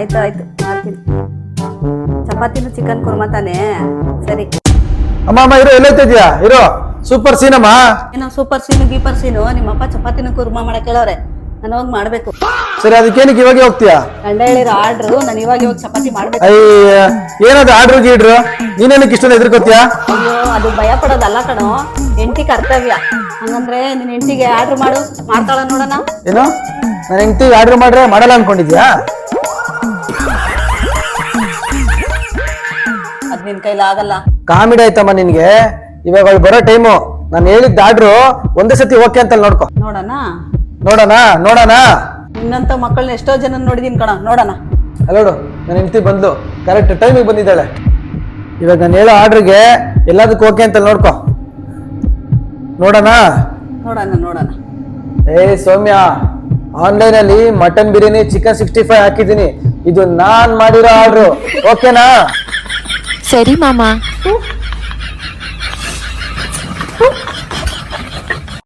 ಆಯ್ತು ಆಯ್ತು ಮಾಡ್ತೀನಿ. ಚಪಾತಿನೂ ಚಿಕನ್ ಕುರ್ಮಾ ತಾನೇ? ಸರಿ. ಅಮ್ಮ ಅಮ್ಮ ಇರೋ ಎಲ್ಲೈತಿದ್ಯಾ? ಇರೋ ಸೂಪರ್ ಸೀನಮ್ಮ. ಏನೋ ಸೂಪರ್ ಸೀನು ಗೀಪರ್ ಸೀನು? ನಿಮ್ಮಪ್ಪ ಚಪಾತಿನ ಕುರ್ಮಾ ಮಾಡಕ್ ಹೇಳವ್ರೆ, ನಾನು ಹೋಗಿ ಮಾಡ್ಬೇಕು. ಸರಿ, ಅದಕ್ಕೇನಕ್ಕೆ ಇವಾಗ ಹೋಗ್ತೀಯಾ? ಗಂಡ ಹೇಳಿರೋ ಆರ್ಡ್ರು, ನಾನು ಇವಾಗ ಚಪಾತಿ ಮಾಡ್ಬೇಕು. ಅಯ್ಯ, ಏನದು ಆರ್ಡ್ರು ಗೀಡ್ರು? ನೀನೇನಕ್ಕೆ ಇಷ್ಟೊಂದು ಎದುರ್ಕೋತೀಯಾ? ಅಯ್ಯೋ, ಅದು ಭಯ ಪಡೋದಲ್ಲ ಕಣೋ, ಹೆಂಡತಿ ಕರ್ತವ್ಯ. ಹಂಗಂದ್ರೆ ನಿನ್ ಹೆಂಡತಿಗೆ ಆರ್ಡ್ರ್ ಮಾಡು, ಮಾಡ್ತಾಳ ನೋಡೋಣ. ಏನು, ನನ್ನ ಹೆಂಡತಿ ಆರ್ಡ್ರ್ ಮಾಡ್ರೆ ಮಾಡಲ್ಲ ಅನ್ಕೊಂಡಿದ್ಯಾ? ಅದ್ ನಿನ್ ಕೈಲಿ ಆಗಲ್ಲ. ಕಾಮಿಡಿ ಆಯ್ತಮ್ಮ ನಿನ್ಗೆ. ಇವಾಗ ಅವಳು ಬರೋ ಟೈಮು. ನಾನು ಹೇಳಿದ್ದ ಆರ್ಡ್ರು ಒಂದೇ ಸತಿ ಓಕೆ ಅಂತ ನೋಡ್ಕೊ. ನೋಡೋಣ ನೋಡೋಣ ನೋಡೋಣ. ನಿನ್ನಂತ ಮಕ್ಕಳನ್ನ ಎಷ್ಟೋ ಜನ ನೋಡಿದೀನಿ ಕಣ, ನೋಡೋಣ. ಅಲ್ಲೋಡು, ನನ್ನ ಹೆಂಡತಿ ಬಂದು ಕರೆಕ್ಟ್ ಟೈಮಿಗೆ ಬಂದಿದ್ದಾಳೆ. ಇವಾಗ ನಾನು ಹೇಳೋ ಆರ್ಡ್ರಿಗೆ ಎಲ್ಲದಕ್ಕೂ ಓಕೆ ಅಂತ ನೋಡ್ಕೊ. ನೋಡೋಣ ನೋಡೋಣ ನೋಡೋಣ. ಸೌಮ್ಯ, ಆನ್ಲೈನ್ ಅಲ್ಲಿ ಮಟನ್ ಬಿರಿಯಾನಿ, ಚಿಕನ್ 65 ಹಾಕಿದ್ದೀನಿ. ಇದು ನಾನ್ ಮಾಡಿರೋ ಆರ್ಡ್ರು, ಓಕೆನಾ? ಸರಿ ಮಾಮ. ಸೂಪರ್